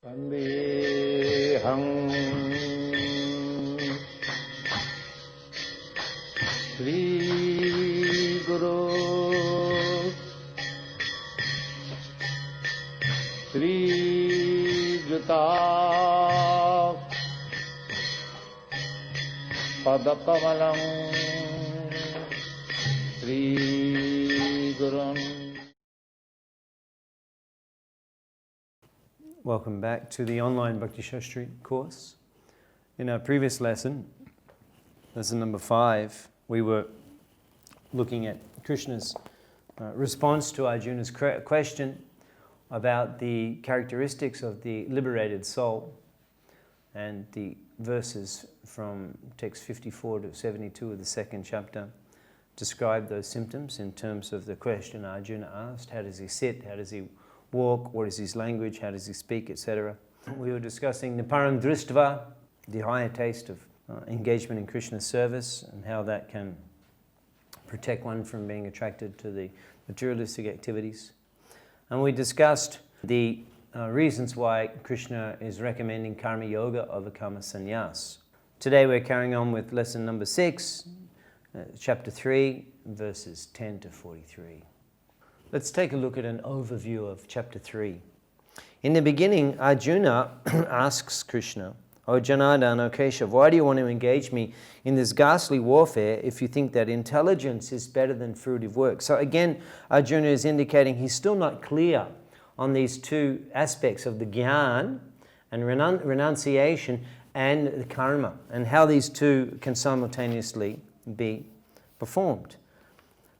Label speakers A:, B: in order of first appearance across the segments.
A: Vandeham Sri Guru Sri Juta Padakamalam Sri Gurun.
B: Welcome back to the online Bhakti Shastri course. In our previous lesson number 5, we were looking at Krishna's response to Arjuna's question about the characteristics of the liberated soul, and the verses from text 54 to 72 of the second chapter describe those symptoms in terms of the question Arjuna asked: how does he sit, how does he walk, what is his language, how does he speak, etc. We were discussing the param drištva, the higher taste of engagement in Krishna's service, and how that can protect one from being attracted to the materialistic activities. And we discussed the reasons why Krishna is recommending karma yoga over karma sannyas. Today we're carrying on with lesson number 6, chapter 3, verses 10 to 43. Let's take a look at an overview of chapter 3. In the beginning, Arjuna asks Krishna, "O Janardana, O Keshav, why do you want to engage me in this ghastly warfare if you think that intelligence is better than fruitive work?" So again, Arjuna is indicating he's still not clear on these two aspects of the jnana and renunciation and the karma, and how these two can simultaneously be performed.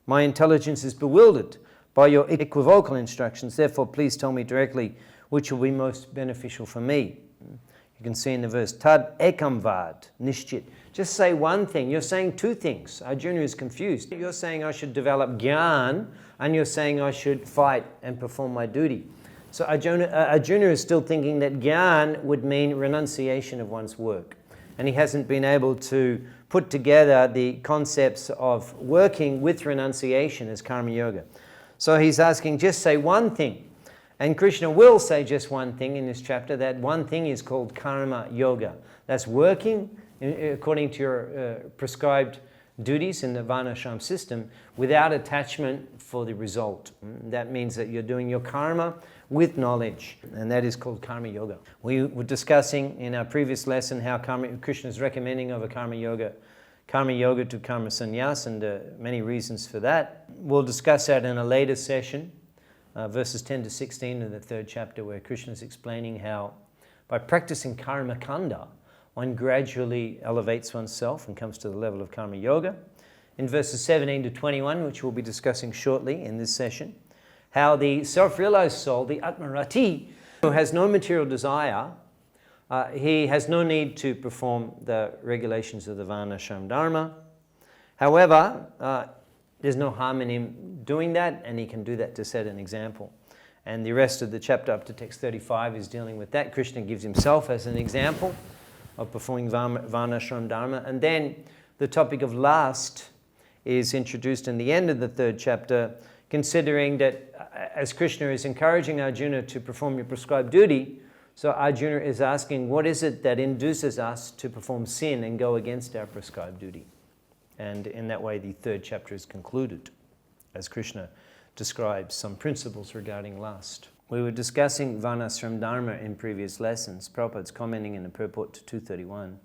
B: "My intelligence is bewildered by your equivocal instructions, therefore please tell me directly which will be most beneficial for me." You can see in the verse, Tad ekam vad nishchit. Just say one thing. You're saying two things. Arjuna is confused. You're saying I should develop jnana, and you're saying I should fight and perform my duty. So Arjuna is still thinking that jnana would mean renunciation of one's work. And he hasn't been able to put together the concepts of working with renunciation as karma yoga. So he's asking, just say one thing. And Krishna will say just one thing in this chapter. That one thing is called karma yoga. That's working according to your prescribed duties in the varnashram system without attachment for the result. That means that you're doing your karma with knowledge, and that is called karma yoga. We were discussing in our previous lesson how Krishna is recommending over karma yoga to karma sannyas, and many reasons for that. We'll discuss that in a later session, verses 10 to 16 of the third chapter, where Krishna is explaining how by practicing karma kanda, one gradually elevates oneself and comes to the level of karma yoga. In verses 17 to 21, which we'll be discussing shortly in this session, how the self-realized soul, the Atmarati, who has no material desire, he has no need to perform the regulations of the Varnashram Dharma. However, there's no harm in him doing that, and he can do that to set an example. And the rest of the chapter up to text 35 is dealing with that. Krishna gives himself as an example of performing Varnashram Dharma. And then the topic of lust is introduced in the end of the third chapter, considering that as Krishna is encouraging Arjuna to perform your prescribed duty, so Arjuna is asking, what is it that induces us to perform sin and go against our prescribed duty? And in that way, the third chapter is concluded, as Krishna describes some principles regarding lust. We were discussing Varnashram Dharma in previous lessons. Prabhupada's commenting in the purport to 231.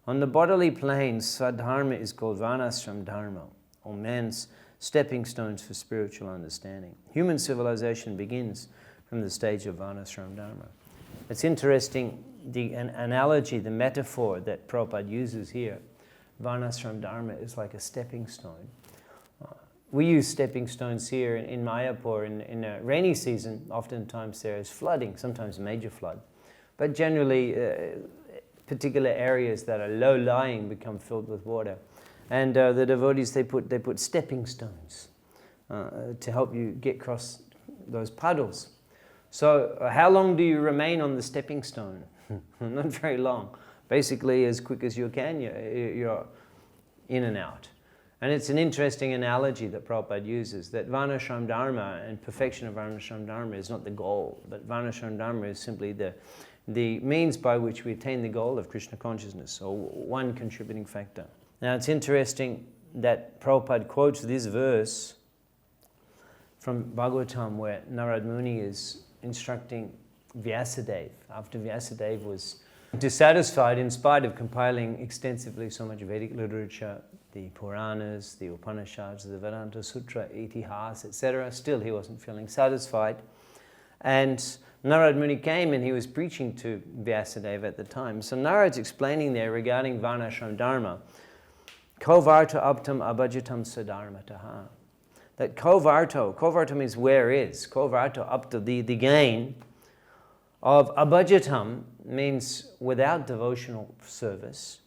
B: On the bodily plane, Swadharma is called Varnashram Dharma, or man's stepping stones for spiritual understanding. Human civilization begins from the stage of Varnashram Dharma. It's interesting, the analogy, the metaphor that Prabhupada uses here. Varnashram Dharma is like a stepping stone. We use stepping stones here in Mayapur in a rainy season. Oftentimes there is flooding, sometimes major flood. But generally, particular areas that are low-lying become filled with water. And the devotees, they put stepping stones to help you get across those puddles. So how long do you remain on the stepping stone? Not very long. Basically, as quick as you can, you're in and out. And it's an interesting analogy that Prabhupada uses, that Varnashram Dharma and perfection of Varnashram Dharma is not the goal, but Varnashram Dharma is simply the the means by which we attain the goal of Krishna consciousness, or one contributing factor. Now it's interesting that Prabhupada quotes this verse from Bhagavatam, where Narad Muni is instructing Vyasadeva, after Vyasadeva was dissatisfied in spite of compiling extensively so much Vedic literature, the Puranas, the Upanishads, the Vedanta Sutra, Itihas, etc. Still he wasn't feeling satisfied. And Narad Muni came and he was preaching to Vyasadeva at the time. So Narad's explaining there regarding Varnashram Dharma, Kovarta Aptam Abhajitam Sadharmataha. That Kovarta means where is, Kovarta Apta, the gain of Abhajitam means without devotional service,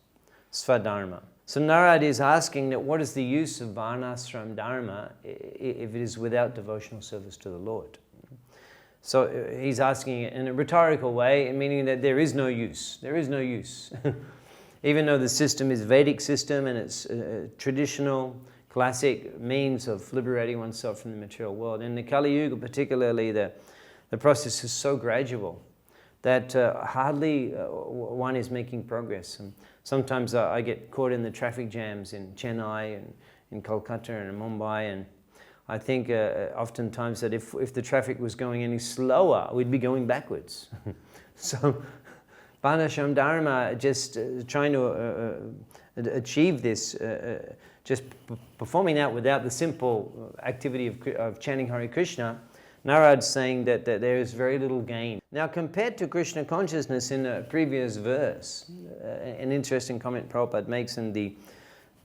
B: Svadharma. So Narad is asking that what is the use of Varnashram Dharma if it is without devotional service to the Lord? So he's asking it in a rhetorical way, meaning that there is no use. There is no use. Even though the system is Vedic system and it's a traditional, classic means of liberating oneself from the material world. In the Kali Yuga particularly, the process is so gradual that hardly one is making progress. And sometimes I get caught in the traffic jams in Chennai and in Kolkata and in Mumbai, and I think oftentimes that if the traffic was going any slower, we'd be going backwards. So Varnashram Dharma, just trying to achieve this, just performing that without the simple activity of chanting Hare Krishna, Narad's saying that there is very little gain. Now, compared to Krishna consciousness in a previous verse, an interesting comment Prabhupada makes in the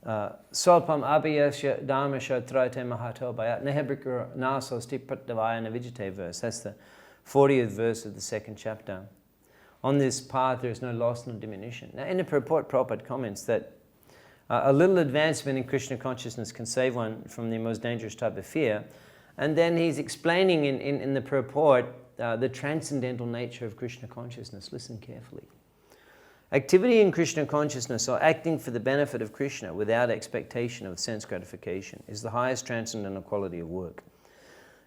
B: Swalpam abhiyasya dharmasya traite mahato bhayat nehebrikura nasosti pratavaya navijite verse. That's the 40th verse of the 2nd chapter. On this path there is no loss nor diminution. Now, in the purport, Prabhupada comments that a little advancement in Krishna consciousness can save one from the most dangerous type of fear. And then he's explaining in the purport the transcendental nature of Krishna consciousness. Listen carefully. Activity in Krishna consciousness, or acting for the benefit of Krishna without expectation of sense gratification, is the highest transcendental quality of work.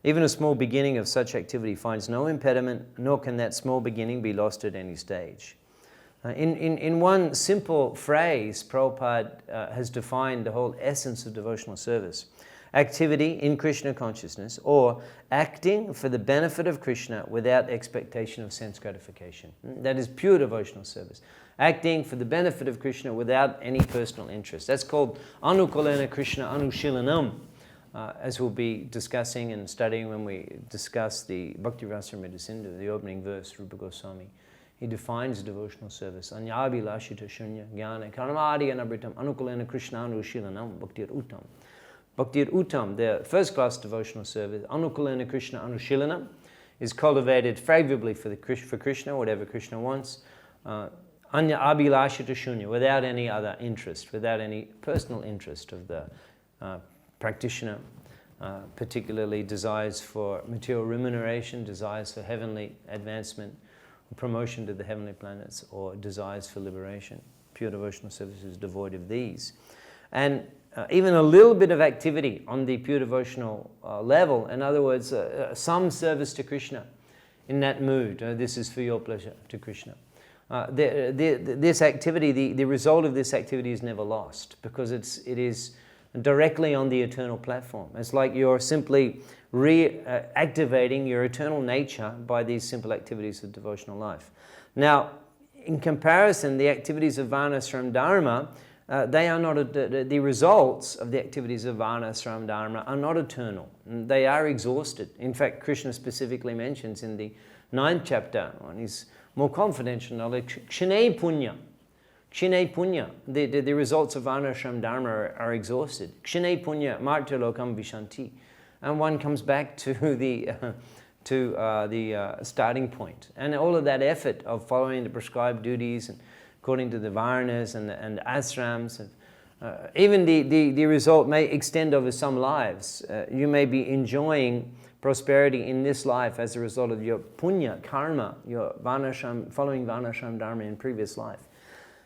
B: Even a small beginning of such activity finds no impediment, nor can that small beginning be lost at any stage. In one simple phrase, Prabhupada has defined the whole essence of devotional service. Activity in Krishna consciousness, or acting for the benefit of Krishna without expectation of sense gratification. That is pure devotional service. Acting for the benefit of Krishna without any personal interest. That's called Anukulena Krishna Anushilanam, as we'll be discussing and studying when we discuss the Bhakti Rasamrita Sindhu, the opening verse, Rupa Goswami. He defines devotional service. Anyabhilashita shunya jnana karmadi anabritam anukulena Krishna Anushilanam bhaktir uttam. Bhaktir Uttam, the first class devotional service, Anukulena Krishna Anushilanam, is cultivated favorably for Krishna, whatever Krishna wants. Anya Abhilashita Shunya, without any other interest, without any personal interest of the practitioner, particularly desires for material remuneration, desires for heavenly advancement, promotion to the heavenly planets, or desires for liberation. Pure devotional service is devoid of these. And even a little bit of activity on the pure devotional level, in other words, some service to Krishna in that mood, this is for your pleasure, to Krishna. This activity, the result of this activity is never lost, because it is directly on the eternal platform. It's like you're simply reactivating your eternal nature by these simple activities of devotional life. Now, in comparison, the activities of Varnashram Dharma, they are not, the results of the activities of Varnashram Dharma are not eternal. They are exhausted. In fact, Krishna specifically mentions in the 9th chapter, on his more confidential knowledge, Kshane Punya. Kshane Punya, the results of Varnashram Dharma are exhausted. Kshane Punya, Martya Lokam Vishanti. And one comes back to the starting point. And all of that effort of following the prescribed duties and according to the varnas and ashrams, even the result may extend over some lives. You may be enjoying prosperity in this life as a result of your punya, karma, your varnashram, following Varnashram Dharma in previous life.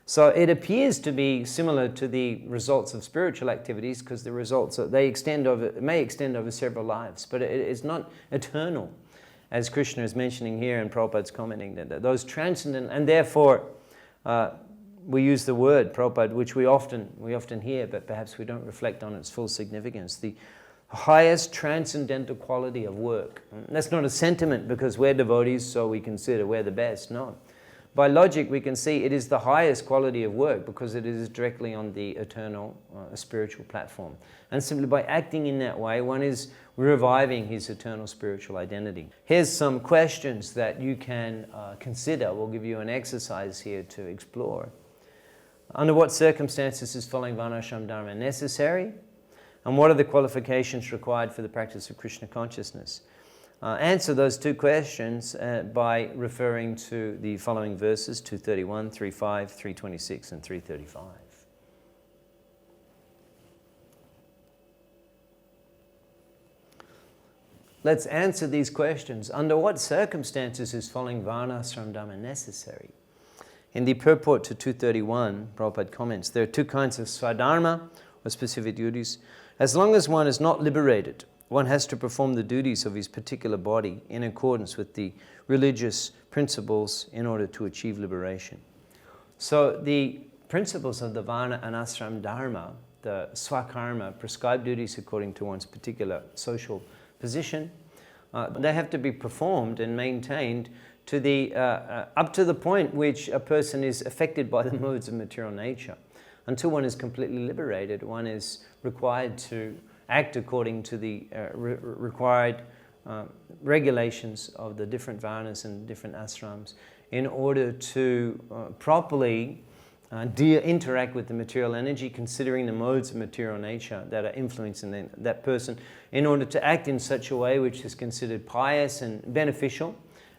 B: So it appears to be similar to the results of spiritual activities, because the results may extend over several lives, but it's not eternal. as Krishna is mentioning here and Prabhupada's commenting, that those transcendent, and therefore we use the word, Prabhupada, which we often hear, but perhaps we don't reflect on its full significance, the highest transcendental quality of work. And that's not a sentiment because we're devotees, so we consider we're the best. No. By logic, we can see it is the highest quality of work because it is directly on the eternal spiritual platform. And simply by acting in that way, one is reviving his eternal spiritual identity. Here's some questions that you can consider. We'll give you an exercise here to explore. Under what circumstances is following Varnashram Dharma necessary? And what are the qualifications required for the practice of Krishna consciousness? Answer those two questions by referring to the following verses, 231, 35, 326, and 335. Let's answer these questions. Under what circumstances is following Varnashram Dharma necessary? In the purport to 231, Prabhupada comments, there are two kinds of swadharma, or specific duties. As long as one is not liberated, one has to perform the duties of his particular body in accordance with the religious principles in order to achieve liberation. So the principles of the Varna and Ashram Dharma, the swakarma, prescribed duties according to one's particular social position, they have to be performed and maintained to the, up to the point which a person is affected by the modes of material nature. Until one is completely liberated, one is required to act according to the required regulations of the different varnas and different ashrams in order to properly interact with the material energy, considering the modes of material nature that are influencing that person, in order to act in such a way which is considered pious and beneficial,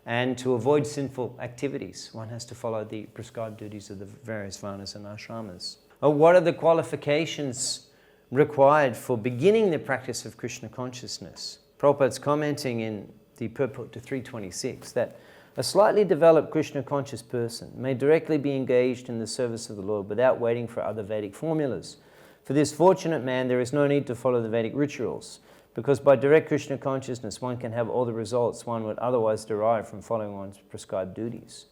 B: and to avoid sinful activities. One has to follow the prescribed duties of the various varnas and ashramas. What are the qualifications required for beginning the practice of Krishna consciousness? Prabhupada's commenting in the purport to 326 that a slightly developed Krishna conscious person may directly be engaged in the service of the Lord without waiting for other Vedic formulas. For this fortunate man, there is no need to follow the Vedic rituals, because by direct Krishna consciousness, one can have all the results one would otherwise derive from following one's prescribed duties.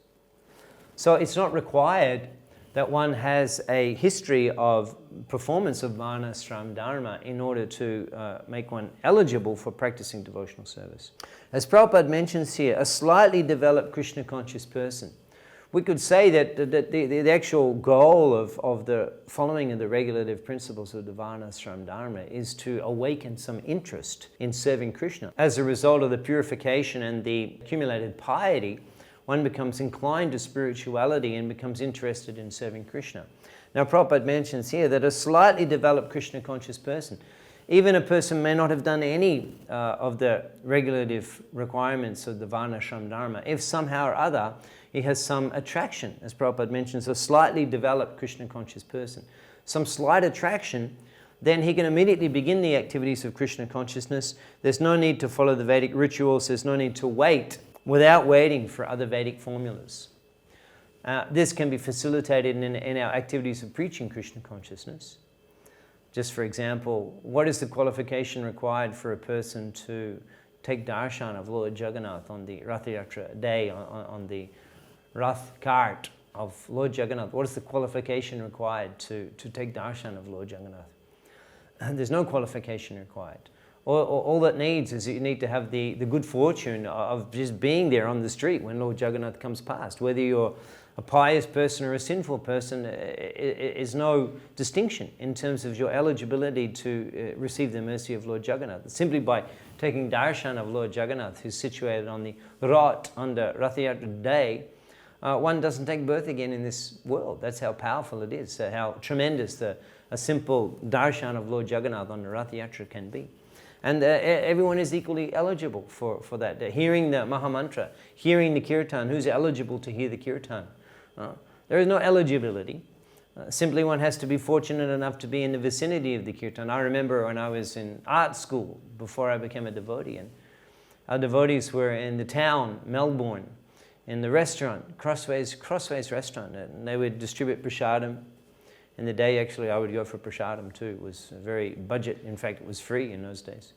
B: So it's not required that one has a history of performance of Varnashram Dharma in order to make one eligible for practicing devotional service. As Prabhupada mentions here, a slightly developed Krishna conscious person. We could say that the actual goal of the following of the regulative principles of the Varnashram Dharma is to awaken some interest in serving Krishna. As a result of the purification and the accumulated piety, one becomes inclined to spirituality and becomes interested in serving Krishna. Now, Prabhupada mentions here that a slightly developed Krishna conscious person, even a person may not have done any of the regulative requirements of the Varnashram Dharma, if somehow or other he has some attraction, as Prabhupada mentions, a slightly developed Krishna conscious person, some slight attraction, then he can immediately begin the activities of Krishna consciousness. There's no need to follow the Vedic rituals, there's no need to wait without waiting for other Vedic formulas. This can be facilitated in our activities of preaching Krishna consciousness. Just for example, what is the qualification required for a person to take darshan of Lord Jagannath on the Rath Yatra day, on the Rath cart of Lord Jagannath? What is the qualification required to take darshan of Lord Jagannath? And there's no qualification required. All that needs is you need to have the good fortune of just being there on the street when Lord Jagannath comes past. Whether you're a pious person or a sinful person is no distinction in terms of your eligibility to receive the mercy of Lord Jagannath. Simply by taking darshan of Lord Jagannath, who's situated on the Rath on the Rath Yatra day, one doesn't take birth again in this world. That's how powerful it is, how tremendous a simple darshan of Lord Jagannath on the Rath Yatra can be. And everyone is equally eligible for that. Hearing the Mahamantra, hearing the Kirtan, who's eligible to hear the Kirtan? There is no eligibility. Simply one has to be fortunate enough to be in the vicinity of the Kirtan. I remember when I was in art school, before I became a devotee, and our devotees were in the town, Melbourne, in the restaurant, Crossways restaurant, and they would distribute prasadam. In the day, actually, I would go for prasadam too. It was very budget. In fact, it was free in those days.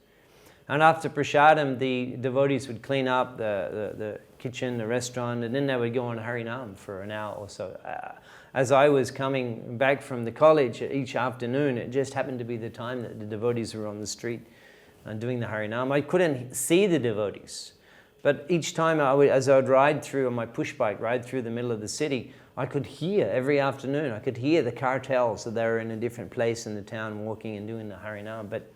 B: And after prasadam, the devotees would clean up the kitchen, the restaurant, and then they would go on Harinam for an hour or so. As I was coming back from the college each afternoon, it just happened to be the time that the devotees were on the street doing the Harinam. I couldn't see the devotees, but each time as I would ride through on my push bike, ride through the middle of the city, I could hear every afternoon, I could hear the cartels that they were in a different place in the town walking and doing the Harinam. But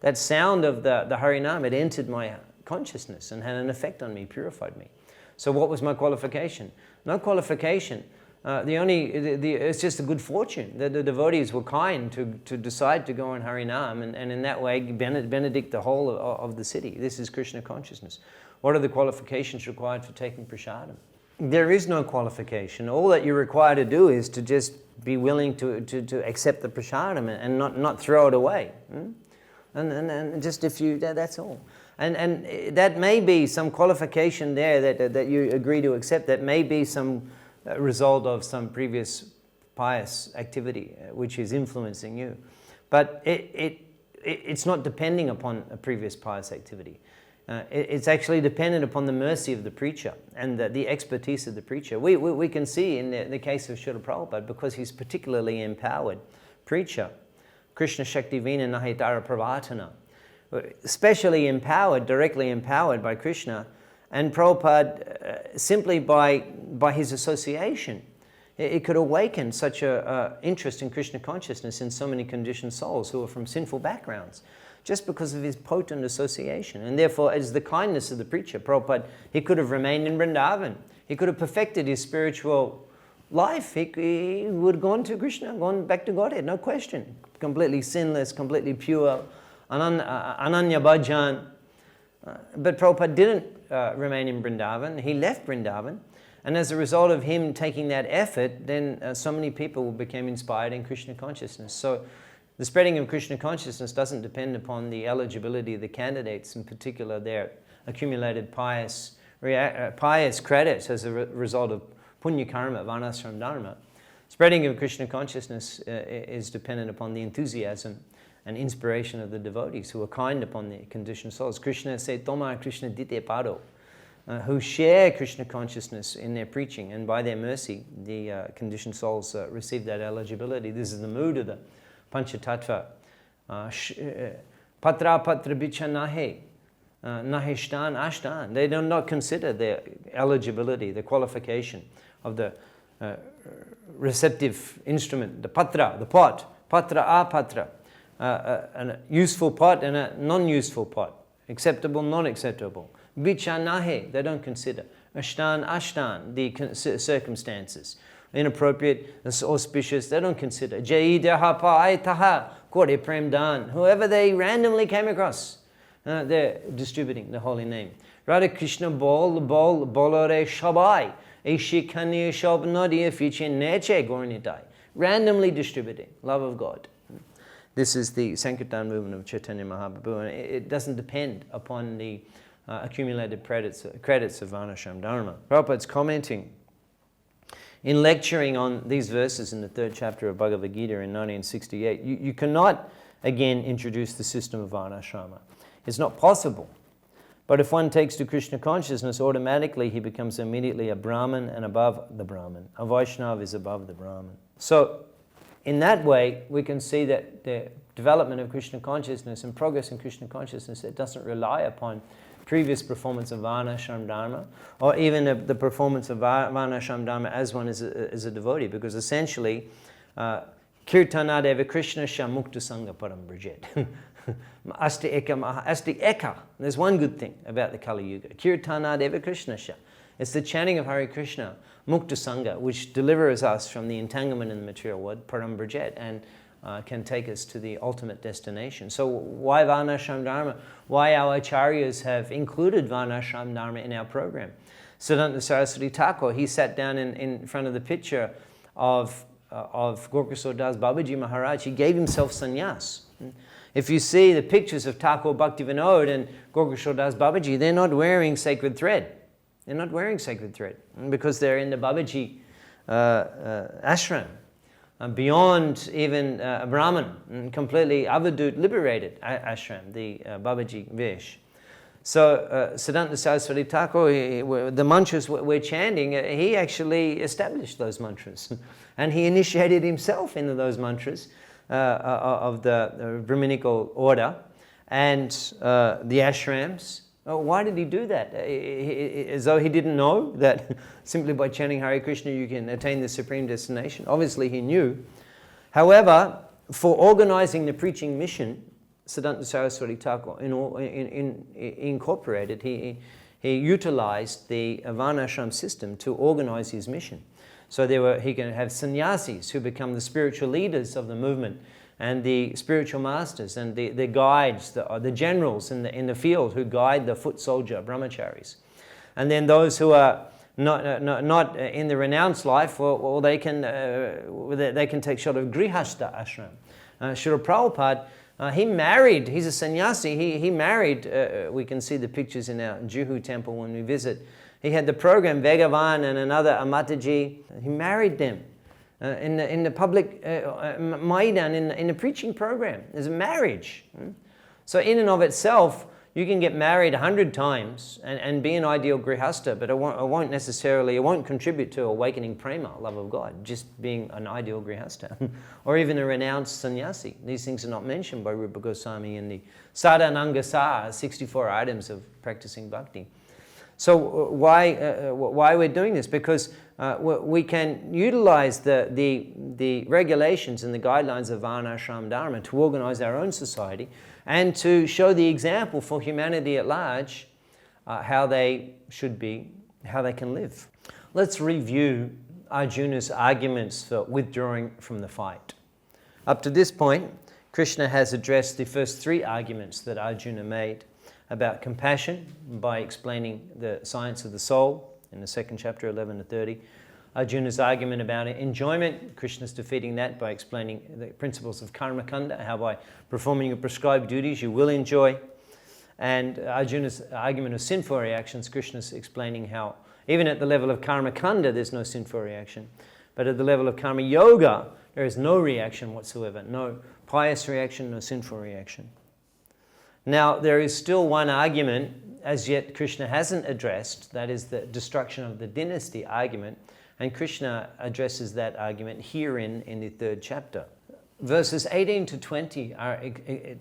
B: that sound of the Harinam, it entered my consciousness and had an effect on me, purified me. So what was my qualification? No qualification. It's just a good fortune that the devotees were kind to decide to go on Harinam, and in that way benedict the whole of the city. This is Krishna consciousness. What are the qualifications required for taking prasadam? There is no qualification. All that you're required to do is to just be willing to accept the prasadam and not throw it away. And just that's all. And that may be some qualification there that you agree to accept. That may be some result of some previous pious activity which is influencing you. But it's not depending upon a previous pious activity. It's actually dependent upon the mercy of the preacher and the expertise of the preacher. We can see in the case of Srila Prabhupada, because he's particularly empowered preacher, Krishna Shakti Vina Nahitara Pravatana, especially empowered, directly empowered by Krishna, and Prabhupada, simply by his association, it could awaken such an interest in Krishna consciousness in so many conditioned souls who are from sinful backgrounds, just because of his potent association. And therefore, as the kindness of the preacher, Prabhupada, he could have remained in Vrindavan. He could have perfected his spiritual life. He would have gone to Krishna, gone back to Godhead, no question. Completely sinless, completely pure, Ananya Bhajan. But Prabhupada didn't remain in Vrindavan. He left Vrindavan. And as a result of him taking that effort, then so many people became inspired in Krishna consciousness. So the spreading of Krishna consciousness doesn't depend upon the eligibility of the candidates, in particular their accumulated pious credits as a result of punya karma, varnashram dharma. Spreading of Krishna consciousness is dependent upon the enthusiasm and inspiration of the devotees who are kind upon the conditioned souls. Krishna said, Tomar Krishna dite pado, who share Krishna consciousness in their preaching, and by their mercy, the conditioned souls receive that eligibility. This is the mood of the Panchatattva. Patra bicha nahe, naheshtan ashtan. They do not consider their eligibility, the qualification of the receptive instrument, the patra, the pot, patra apatra, a useful pot and a non-useful pot, acceptable, non-acceptable. Bicha nahe, they don't consider. Ashtan, the circumstances. Inappropriate, auspicious, they don't consider. Jai deha pa taha, kore prem dan. Whoever they randomly came across, they're distributing the holy name. Radha Krishna bolore shabai, eshikani shab nadiya fiche neche gornitai. Randomly distributing love of God. This is the Sankirtan movement of Chaitanya Mahaprabhu, and it doesn't depend upon the accumulated credits of Varnashram Dharma. Prabhupada's commenting in lecturing on these verses in the 3rd chapter of Bhagavad Gita in 1968, you cannot again introduce the system of Varnashrama. It's not possible. But if one takes to Krishna consciousness, automatically he becomes immediately a Brahman and above the Brahman. A Vaishnava is above the Brahman. So, in that way, we can see that the development of Krishna consciousness and progress in Krishna consciousness, it doesn't rely upon previous performance of Varnashram Dharma, or even the performance of Varnashram Dharma as one is a devotee, because essentially, Kirtanadeva Krishna Sha Mukta Sangha Param Brajet. Asti Eka. There's one good thing about the Kali Yuga. Kirtanadeva Krishna Sha. It's the chanting of Hare Krishna, Mukta Sangha, which delivers us from the entanglement in the material world, Param Brajet, and can take us to the ultimate destination. So why Varnashram Dharma? Why our acharyas have included Varnashram Dharma in our program? Siddhanta Saraswati Thakur, he sat down in front of the picture of Gorkasur Das Babaji Maharaj. He gave himself sannyas. If you see the pictures of Thakur Bhaktivinoda and Gorkasur Das Babaji, they're not wearing sacred thread. They're not wearing sacred thread because they're in the Babaji ashram. beyond even Brahman, and completely avadut liberated ashram, the Babaji Vesh. So Siddhanta Saraswati Thakur, the mantras we're chanting, he actually established those mantras. And he initiated himself into those mantras of the Brahminical order and the ashrams. Why did he do that? As though he didn't know that simply by chanting Hare Krishna you can attain the supreme destination. Obviously he knew. However, for organizing the preaching mission, Siddhanta Saraswati Thakur incorporated, he utilized the Varnashram system to organize his mission. So he can have sannyasis who become the spiritual leaders of the movement, and the spiritual masters and the guides, the generals in the field who guide the foot soldier brahmacharis. And then those who are not in the renounced life, well they can take shelter of Grihastha ashram. Srila Prabhupada, he married, he's a sannyasi, he married, we can see the pictures in our Juhu temple when we visit. He had the program, Vegavan and another Amataji, he married them in the public Maidan, in the preaching program. There's a marriage. So in and of itself, you can get married 100 times and be an ideal grihastha, but it won't contribute to awakening prema, love of God, just being an ideal grihastha. Or even a renounced sannyasi. These things are not mentioned by Rupa Goswami in the Sadhananga Sāra, 64 items of practicing bhakti. So why we're doing this? Because we can utilize the regulations and the guidelines of Varnashram Dharma to organize our own society and to show the example for humanity at large how they should be, how they can live. Let's review Arjuna's arguments for withdrawing from the fight. Up to this point, Krishna has addressed the first 3 arguments that Arjuna made about compassion by explaining the science of the soul in the 2nd chapter, 11 to 30. Arjuna's argument about enjoyment, Krishna's defeating that by explaining the principles of karma kanda, how by performing your prescribed duties you will enjoy. And Arjuna's argument of sinful reactions, Krishna's explaining how even at the level of karma kanda there's no sinful reaction, but at the level of karma yoga there is no reaction whatsoever, no pious reaction, no sinful reaction. Now there is still one argument as yet Krishna hasn't addressed, that is the destruction of the dynasty argument. And Krishna addresses that argument herein in the 3rd chapter. Verses 18 to 20 are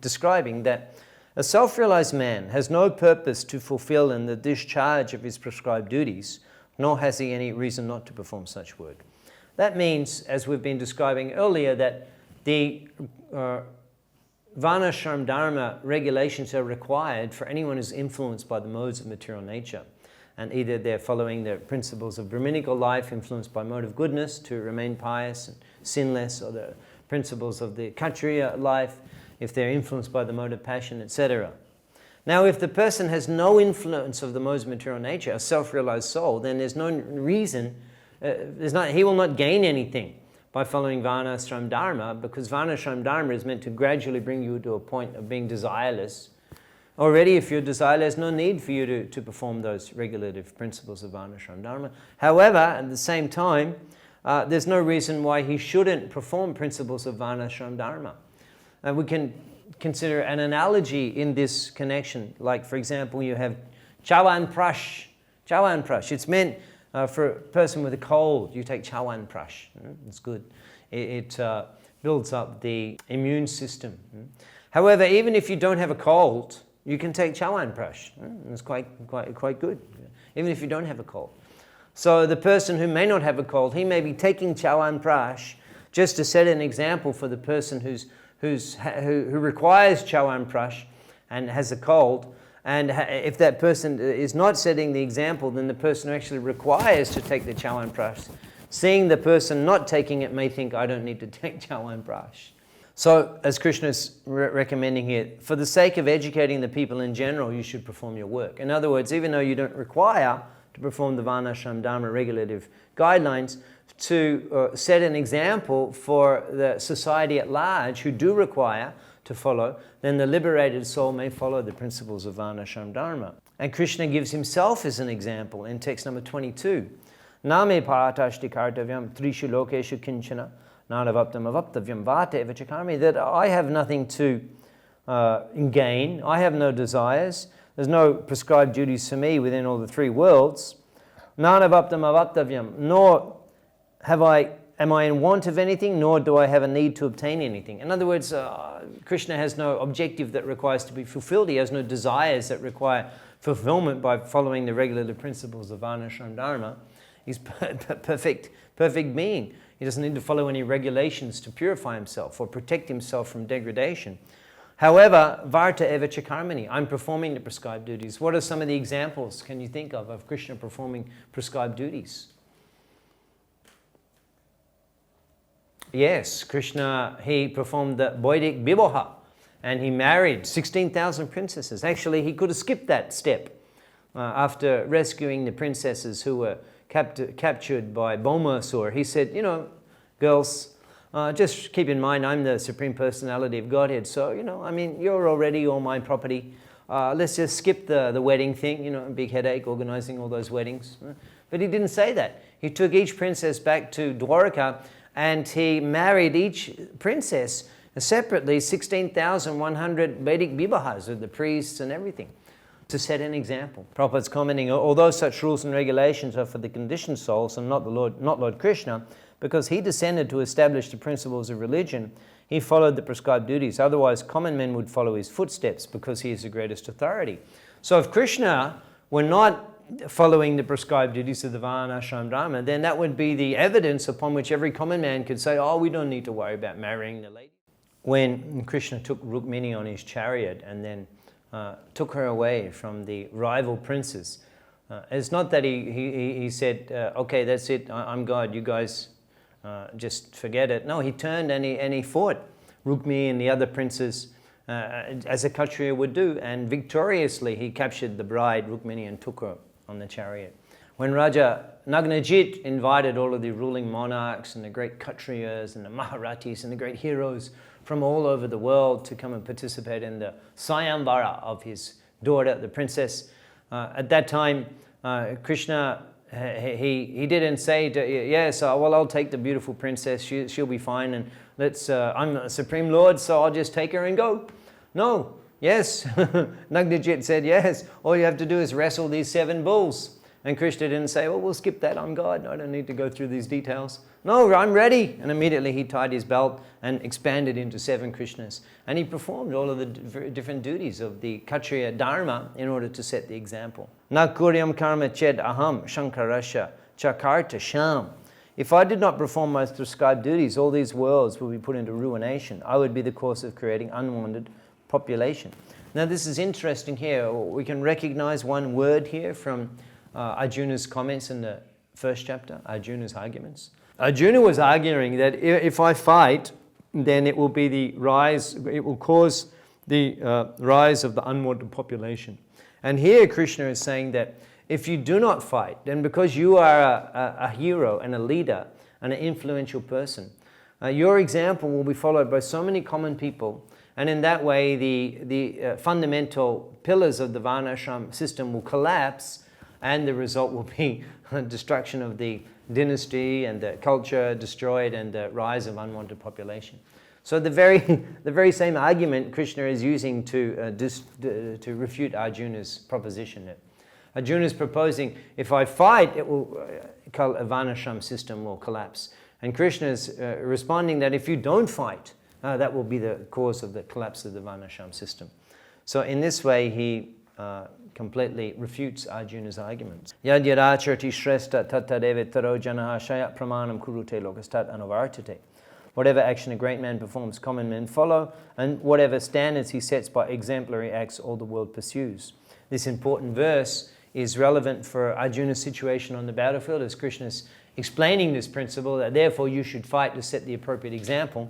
B: describing that a self-realized man has no purpose to fulfill in the discharge of his prescribed duties, nor has he any reason not to perform such work. That means, as we've been describing earlier, that the Varnashram Dharma regulations are required for anyone who's influenced by the modes of material nature. And either they're following the principles of Brahminical life influenced by mode of goodness to remain pious and sinless, or the principles of the Kshatriya life if they're influenced by the mode of passion, etc. Now, if the person has no influence of the modes of material nature, a self-realized soul, then there's no reason, he will not gain anything by following Varnashram Dharma, because Varnashram Dharma is meant to gradually bring you to a point of being desireless. Already, if you're desireless, no need for you to perform those regulative principles of Varnashram Dharma. However, at the same time, there's no reason why he shouldn't perform principles of Varnashram Dharma. We can consider an analogy in this connection. Like, for example, you have Chawan Prash. Chawan Prash. It's meant for a person with a cold. You take Chawan Prash. It's good. It builds up the immune system. However, even if you don't have a cold, you can take Chawan Prash. It's quite good, even if you don't have a cold. So the person who may not have a cold, he may be taking Chawan Prash just to set an example for the person who requires Chawan Prash and has a cold. And if that person is not setting the example, then the person who actually requires to take the Chawan Prash, seeing the person not taking it, may think, I don't need to take Chawan Prash. So, as Krishna is recommending here, for the sake of educating the people in general, you should perform your work. In other words, even though you don't require to perform the Varnashram Dharma regulative guidelines, to set an example for the society at large who do require to follow, then the liberated soul may follow the principles of Varnashram Dharma. And Krishna gives himself as an example in text number 22. Name paratashti kartavyam trishu lokeshu kinchana Nanavaptam avaptavyam vata eva chakarmi, that I have nothing to gain, I have no desires, there's no prescribed duties for me within all the three worlds. Nanavaptam avaptavyam, nor am I in want of anything, nor do I have a need to obtain anything. In other words, Krishna has no objective that requires to be fulfilled. He has no desires that require fulfillment by following the regulative principles of Varnashram Dharma. He's perfect being. He doesn't need to follow any regulations to purify himself or protect himself from degradation. However, Varta eva chakarmani, I'm performing the prescribed duties. What are some of the examples can you think of Krishna performing prescribed duties? Yes, Krishna, he performed the Vaidik Vivaha and he married 16,000 princesses. Actually, he could have skipped that step after rescuing the princesses who were captured by Bhaumasura. He said, girls, just keep in mind I'm the Supreme Personality of Godhead, so, you're already all my property. Let's just skip the wedding thing, big headache organizing all those weddings. But he didn't say that. He took each princess back to Dwarka and he married each princess separately, 16,100 Vedic vivahas with the priests and everything, to set an example. Prabhupada's commenting, although such rules and regulations are for the conditioned souls and not Lord Krishna, because he descended to establish the principles of religion, he followed the prescribed duties. Otherwise, common men would follow his footsteps because he is the greatest authority. So if Krishna were not following the prescribed duties of the Varnashram Dharma, then that would be the evidence upon which every common man could say, we don't need to worry about marrying the lady. When Krishna took Rukmini on his chariot and then took her away from the rival princes, it's not that he said, okay, that's it, I'm God, you guys just forget it. No, he turned and he fought Rukmini and the other princes as a Kshatriya would do, and victoriously he captured the bride Rukmini and took her on the chariot. When Raja Nagnajit invited all of the ruling monarchs and the great Kshatriyas and the Maharatis and the great heroes from all over the world to come and participate in the Sayamvara of his daughter, the princess, at that time Krishna, he didn't say, yes, I'll take the beautiful princess, she'll be fine, and I'm a Supreme Lord, so I'll just take her and go. No. Yes, Nagnajit said, yes, all you have to do is wrestle these 7 bulls. And Krishna didn't say, we'll skip that, I'm God, I don't need to go through these details. No, I'm ready. And immediately he tied his belt and expanded into 7 Krishnas. And he performed all of the different duties of the Kshatriya Dharma in order to set the example. Na kuryam karma ched aham shankarasya chakarta sham. If I did not perform my prescribed duties, all these worlds will be put into ruination. I would be the cause of creating unwanted population. Now this is interesting here. We can recognize one word here from Arjuna's comments in the first chapter, Arjuna's arguments. Arjuna was arguing that if I fight, then it will cause the rise of the unwanted population. And here Krishna is saying that if you do not fight, then because you are a hero and a leader and an influential person, your example will be followed by so many common people, and in that way the fundamental pillars of the Varnashram system will collapse, and the result will be destruction of the dynasty and the culture destroyed and the rise of unwanted population. So the very same argument Krishna is using to refute Arjuna's proposition. Arjuna is proposing, if I fight, a Varnashram system will collapse. And Krishna is responding that if you don't fight, that will be the cause of the collapse of the Varnashram system. So in this way, he completely refutes Arjuna's arguments. Yad yadacharti shrestha tattadeve taro janaha shayat pramanam kurute lokastat anuvartate. Whatever action a great man performs, common men follow, and whatever standards he sets by exemplary acts, all the world pursues. This important verse is relevant for Arjuna's situation on the battlefield, as Krishna is explaining this principle, that therefore you should fight to set the appropriate example,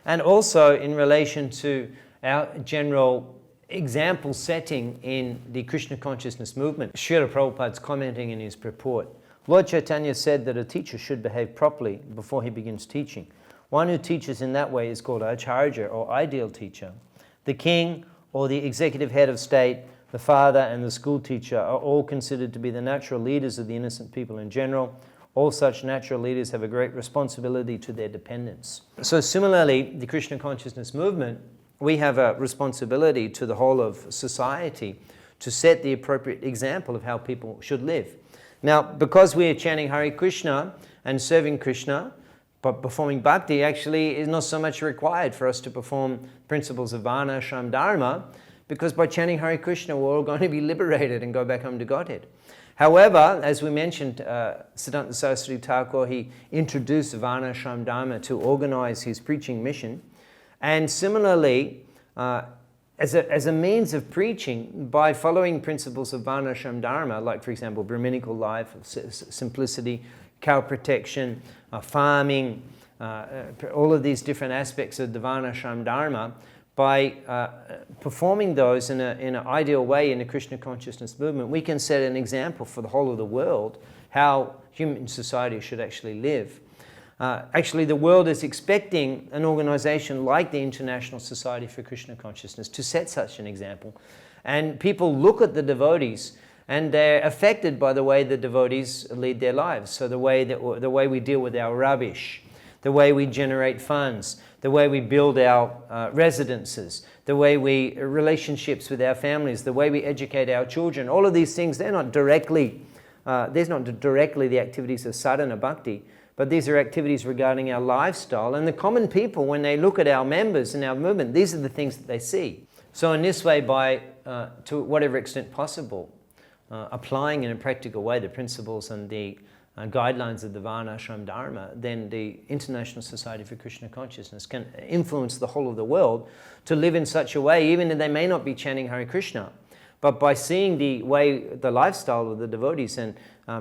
B: and also in relation to our general example setting in the Krishna consciousness movement. Srila Prabhupada's commenting in his purport. Lord Chaitanya said that a teacher should behave properly before he begins teaching. One who teaches in that way is called acharya, or ideal teacher. The king or the executive head of state, the father and the school teacher are all considered to be the natural leaders of the innocent people in general. All such natural leaders have a great responsibility to their dependents. So similarly, the Krishna consciousness movement, we have a responsibility to the whole of society to set the appropriate example of how people should live. Now, because we are chanting Hare Krishna and serving Krishna, but performing bhakti actually is not so much required for us to perform principles of Varna, Ashram, Dharma, because by chanting Hare Krishna, we're all going to be liberated and go back home to Godhead. However, as we mentioned, Siddhanta Saraswati Thakur, he introduced Varna, Ashram, Dharma to organize his preaching mission. And similarly, as a means of preaching, by following principles of Varna, Ashram, Dharma, like for example, Brahminical life, simplicity, cow protection, farming, all of these different aspects of the Varna, Ashram, Dharma, by performing those in an ideal way in the Krishna consciousness movement, we can set an example for the whole of the world how human society should actually live. Actually, the world is expecting an organization like the International Society for Krishna Consciousness to set such an example. And people look at the devotees and they're affected by the way the devotees lead their lives. So the way we deal with our rubbish, the way we generate funds, the way we build our residences, the way relationships with our families, the way we educate our children, all of these things, they're not directly the activities of sadhana bhakti, but these are activities regarding our lifestyle. And the common people, when they look at our members and our movement, these are the things that they see. So in this way, by, to whatever extent possible, applying in a practical way the principles and the guidelines of the Varna, Ashram, Dharma, then the International Society for Krishna Consciousness can influence the whole of the world to live in such a way, even if they may not be chanting Hare Krishna. But by seeing the lifestyle of the devotees and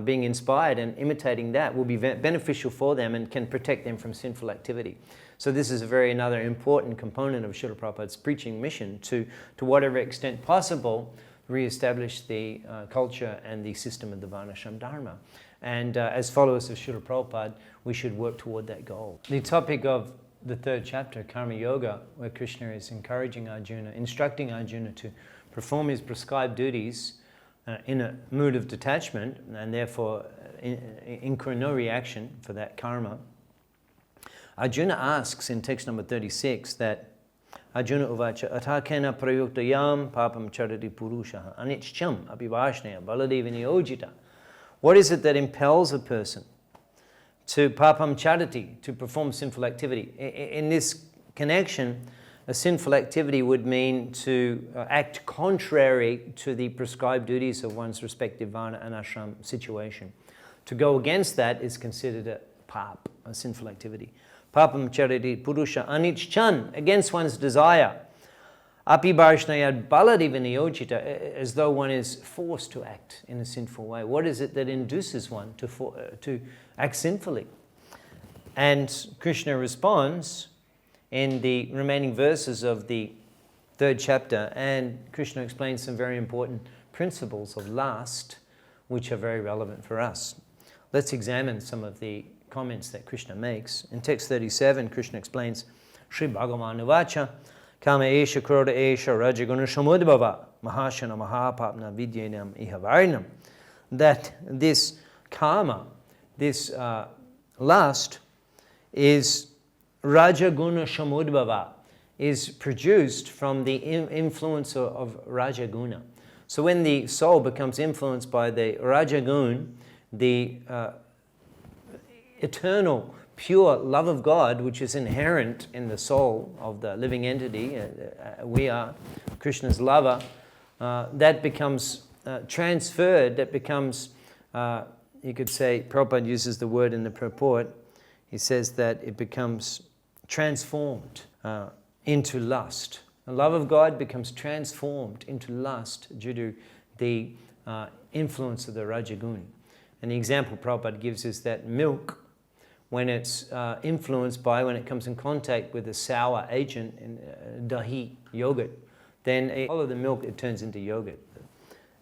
B: being inspired and imitating that will be beneficial for them and can protect them from sinful activity. So this is another important component of Srila Prabhupada's preaching mission to whatever extent possible, re-establish the culture and the system of the Varna, Ashram, Dharma. And as followers of Srila Prabhupada, we should work toward that goal. The topic of the third chapter, Karma Yoga, where Krishna is encouraging Arjuna, instructing Arjuna to perform his prescribed duties in a mood of detachment, and therefore incur no reaction for that karma. Arjuna asks in text number 36 that Arjuna uvacha athakena prayuktayam papam charati purushaha anichcham abhivashnaya baladevini ojita. What is it that impels a person to papam charati, to perform sinful activity? In this connection, a sinful activity would mean to act contrary to the prescribed duties of one's respective Varna and Ashram situation. To go against that is considered a pap, a sinful activity. Papam chariti purusha anichchan, against one's desire. Api barshnayad baladiviniyochita, as though one is forced to act in a sinful way. What is it that induces one to act sinfully? And Krishna responds in the remaining verses of the third chapter, and Krishna explains some very important principles of lust, which are very relevant for us. Let's examine some of the comments that Krishna makes. In text 37, Krishna explains, Sri Bhagavan Uvacha, Kama Esha Krodha Esha Rajaguna Shamudbhava Mahashana Mahapapna Vidyanam Ihavarnam, that this karma, this lust, is Rajaguna Shamudbhava, is produced from the influence of Rajaguna. So when the soul becomes influenced by the Rajagun, the eternal, pure love of God, which is inherent in the soul of the living entity, we are Krishna's lover, that becomes transferred, that becomes, you could say, Prabhupada uses the word in the purport, he says that it becomes transformed into lust. The love of God becomes transformed into lust due to the influence of the Rajagun. And the example Prabhupada gives is that milk, when it's influenced by, when it comes in contact with a sour agent in dahi, yogurt, then all of the milk, it turns into yogurt.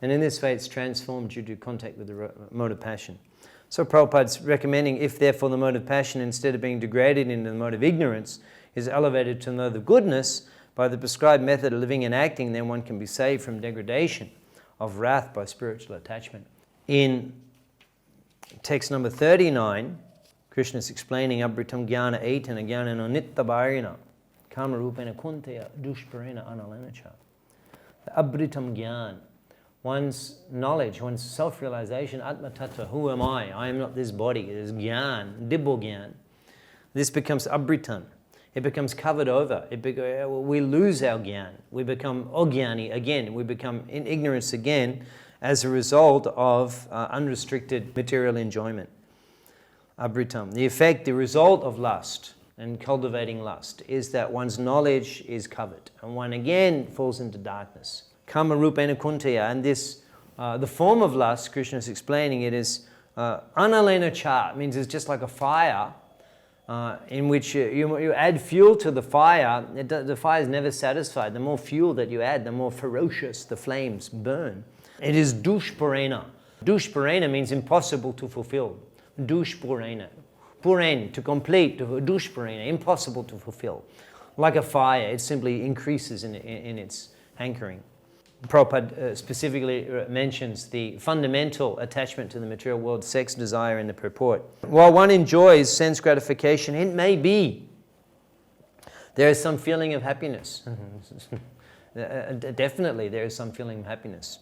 B: And in this way, it's transformed due to contact with the mode of passion. So Prabhupada's recommending, if therefore the mode of passion, instead of being degraded into the mode of ignorance, is elevated to the mode of goodness, by the prescribed method of living and acting, then one can be saved from degradation of wrath by spiritual attachment. In text number 39, Krishna is explaining Abritam Jnana Aitana Jnana no Nittabarina Kamarupena Kunteya Dushparena Analenacha. The Abritam Jnana, one's knowledge, one's self-realization, Atma Tattva, who am I? I am not this body. It is Jnana, Dibbo Jnana. This becomes Abritam. It becomes covered over. We lose our Jnana. We become Ogyani again. We become in ignorance again as a result of unrestricted material enjoyment. Abritam. The effect, the result of lust and cultivating lust is that one's knowledge is covered and one again falls into darkness. Kama rupena kunteya, and this, the form of lust, Krishna is explaining it is analena cha, means it's just like a fire in which you add fuel to the fire. The fire is never satisfied. The more fuel that you add, the more ferocious the flames burn. It is dushparena. Dushparena means impossible to fulfill. Dushparena. Puren, to complete. Dushparena, impossible to fulfill. Like a fire, it simply increases in its hankering. Prabhupada specifically mentions the fundamental attachment to the material world, sex desire, in the purport. While one enjoys sense gratification, it may be there is some feeling of happiness. Definitely there is some feeling of happiness.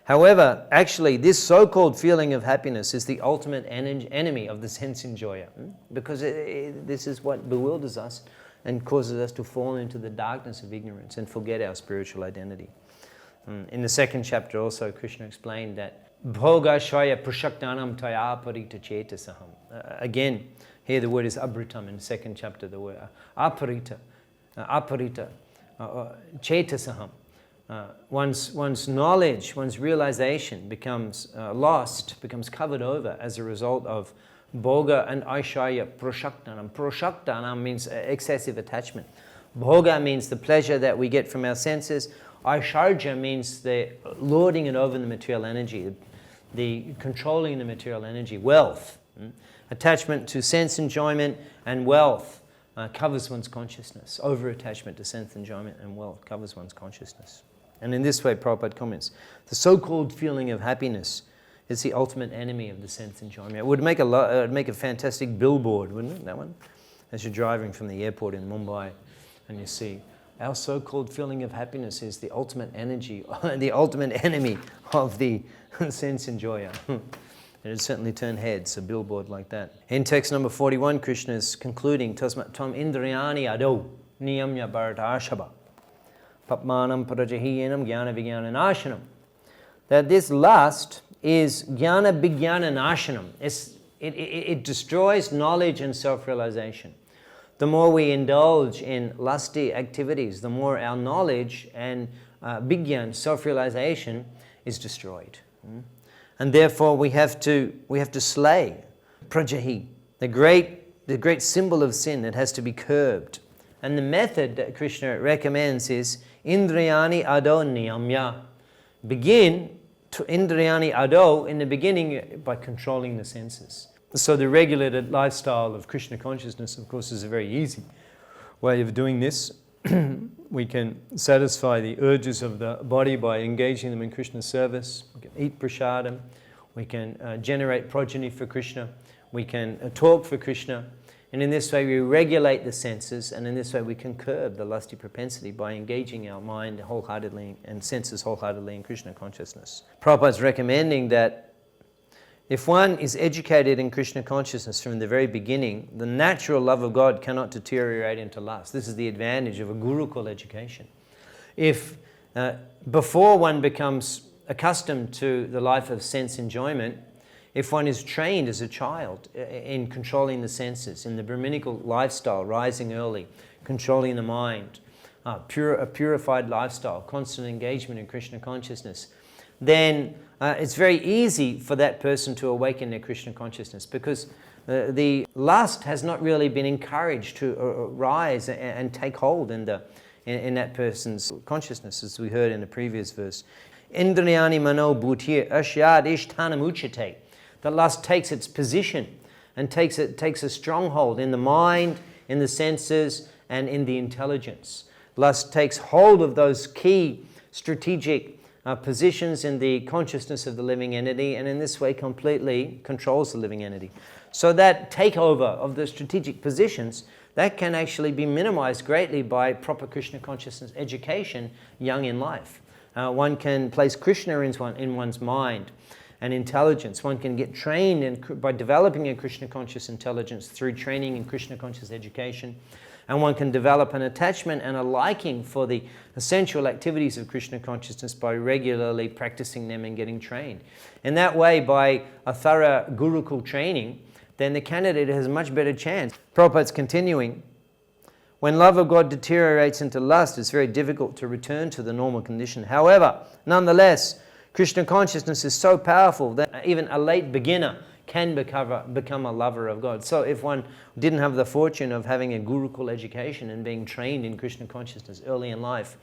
B: However, actually, this so-called feeling of happiness is the ultimate enemy of the sense enjoyer, because this is what bewilders us and causes us to fall into the darkness of ignorance and forget our spiritual identity. In the second chapter also, Krishna explained that bhoga shaya prashaktanam taya aparita chetasaham. Again, here the word is abritam. In the second chapter, the word aparita chetasaham. One's knowledge, one's realization becomes lost, becomes covered over as a result of bhoga and aishaya prashaktanam. Prashaktanam means excessive attachment. Bhoga means the pleasure that we get from our senses. Aisharja means the lording it over the material energy, the controlling the material energy. Wealth, attachment to sense enjoyment and wealth covers one's consciousness. Over-attachment to sense enjoyment and wealth covers one's consciousness. And in this way, Prabhupada comments, the so-called feeling of happiness is the ultimate enemy of the sense enjoyment. It would make a fantastic billboard, wouldn't it, that one? As you're driving from the airport in Mumbai and you see, our so-called feeling of happiness is the ultimate energy, the ultimate enemy of the sense enjoyer. It would certainly turn heads, a billboard like that. In text number 41, Krishna is concluding, Tasmat Tvam Indriyani Ado Niyamya Bharatashaba Papmanam Prajahiyanam Jnana Vijnana Nashanam. That this lust is Jnana Vijnana Nashanam. It destroys knowledge and self-realization. The more we indulge in lusty activities, the more our knowledge and bigyan, self-realization, is destroyed. And therefore we have to slay prajahi, the great symbol of sin that has to be curbed. And the method that Krishna recommends is Indriyani Ado Niyamya. Begin to Indriyani Ado in the beginning by controlling the senses. So the regulated lifestyle of Krishna consciousness, of course, is a very easy way of doing this. We can satisfy the urges of the body by engaging them in Krishna's service. We can eat prasadam. We can generate progeny for Krishna. We can talk for Krishna. And in this way we regulate the senses, and in this way we can curb the lusty propensity by engaging our mind wholeheartedly and senses wholeheartedly in Krishna consciousness. Prabhupada is recommending that if one is educated in Krishna consciousness from the very beginning, the natural love of God cannot deteriorate into lust. This is the advantage of a Gurukul education. If before one becomes accustomed to the life of sense enjoyment, if one is trained as a child in controlling the senses, in the Brahminical lifestyle, rising early, controlling the mind, a purified lifestyle, constant engagement in Krishna consciousness, then it's very easy for that person to awaken their Krishna consciousness, because the lust has not really been encouraged to rise and take hold in that person's consciousness, as we heard in the previous verse. Indriyani mano bhutir ashyad ishtanam uchate. That lust takes its position and takes a stronghold in the mind, in the senses, and in the intelligence. Lust takes hold of those key strategic positions in the consciousness of the living entity, and in this way completely controls the living entity. So that takeover of the strategic positions, that can actually be minimized greatly by proper Krishna consciousness education young in life. One can place Krishna in one's mind and intelligence. One can get trained by developing a Krishna conscious intelligence through training in Krishna conscious education. And one can develop an attachment and a liking for the essential activities of Krishna consciousness by regularly practicing them and getting trained. In that way, by a thorough Gurukul training, then the candidate has a much better chance. Prabhupada's continuing, when love of God deteriorates into lust, it's very difficult to return to the normal condition. However, nonetheless, Krishna consciousness is so powerful that even a late beginner can become a lover of God. So if one didn't have the fortune of having a Gurukul education and being trained in Krishna consciousness early in life,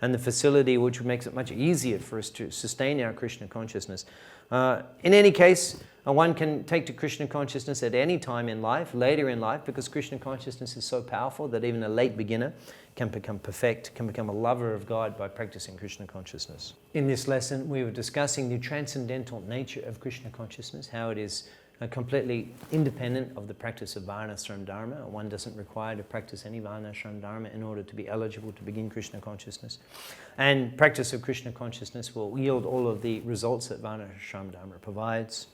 B: and the facility which makes it much easier for us to sustain our Krishna consciousness. In any case, one can take to Krishna consciousness at any time in life, later in life, because Krishna consciousness is so powerful that even a late beginner can become perfect, can become a lover of God by practicing Krishna consciousness. In this lesson, we were discussing the transcendental nature of Krishna consciousness, how it is completely independent of the practice of Varnashram Dharma. One doesn't require to practice any Varnashram Dharma in order to be eligible to begin Krishna consciousness. And practice of Krishna consciousness will yield all of the results that Varnashram Dharma provides.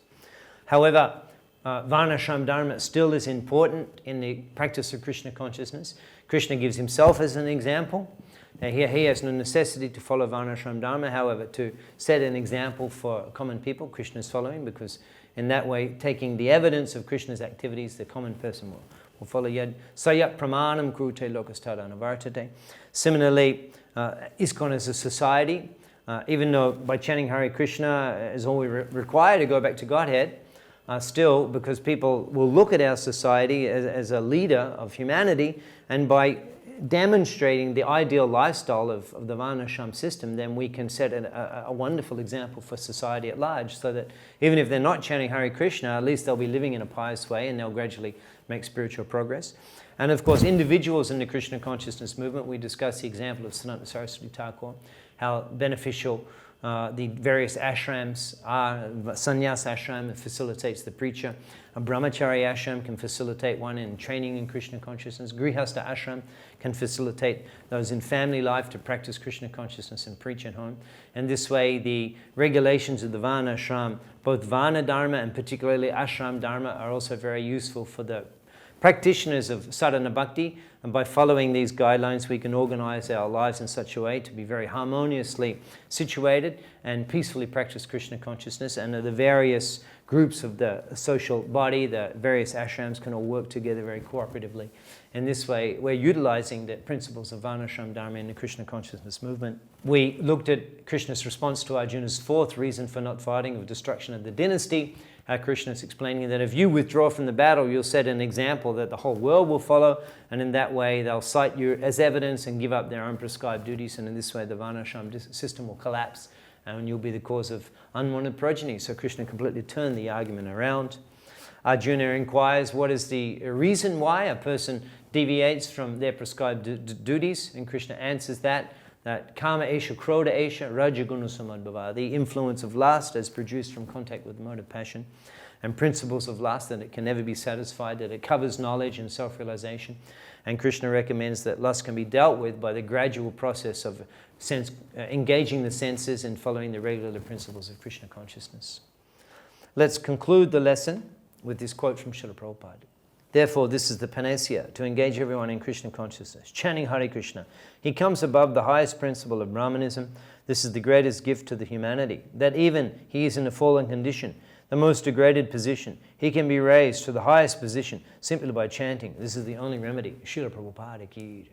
B: However, Varnashram Dharma still is important in the practice of Krishna consciousness. Krishna gives himself as an example. Now here he has no necessity to follow Varnashram Dharma, however, to set an example for common people, Krishna is following, because in that way, taking the evidence of Krishna's activities, the common person will follow yad. Sayat pramanam krute lokastada anavartate. Similarly, ISKCON as a society, even though by chanting Hare Krishna is all we require to go back to Godhead, still, because people will look at our society as a leader of humanity, and by demonstrating the ideal lifestyle of the Varnashram system, then we can set a wonderful example for society at large, so that even if they're not chanting Hare Krishna, at least they'll be living in a pious way and they'll gradually make spiritual progress. And of course, individuals in the Krishna consciousness movement, we discussed the example of Sanatana Saraswati Thakur, how beneficial the various ashrams are. Sannyas ashram facilitates the preacher. A brahmachari ashram can facilitate one in training in Krishna consciousness. Grihastha ashram can facilitate those in family life to practice Krishna consciousness and preach at home. And this way, the regulations of the Varna ashram, both Varna dharma and particularly ashram dharma, are also very useful for the practitioners of sadhana bhakti. And by following these guidelines, we can organize our lives in such a way to be very harmoniously situated and peacefully practice Krishna consciousness. And the various groups of the social body, the various ashrams, can all work together very cooperatively. In this way, we're utilizing the principles of Varnashram Dharma in the Krishna consciousness movement. We looked at Krishna's response to Arjuna's fourth reason for not fighting, of destruction of the dynasty. Krishna is explaining that if you withdraw from the battle, you'll set an example that the whole world will follow, and in that way they'll cite you as evidence and give up their own prescribed duties, and in this way the Varnashram system will collapse, and you'll be the cause of unwanted progeny. So Krishna completely turned the argument around. Arjuna inquires, what is the reason why a person deviates from their prescribed duties? And Krishna answers that karma esha, krodha esha, rajaguna samadbhava, the influence of lust as produced from contact with the mode of passion, and principles of lust, that it can never be satisfied, that it covers knowledge and self-realization. And Krishna recommends that lust can be dealt with by the gradual process of engaging the senses and following the regular principles of Krishna consciousness. Let's conclude the lesson with this quote from Srila Prabhupada. Therefore, this is the panacea to engage everyone in Krishna consciousness, chanting Hare Krishna. He comes above the highest principle of Brahmanism. This is the greatest gift to the humanity, that even he is in a fallen condition, the most degraded position. He can be raised to the highest position simply by chanting. This is the only remedy. Srila Prabhupada ki.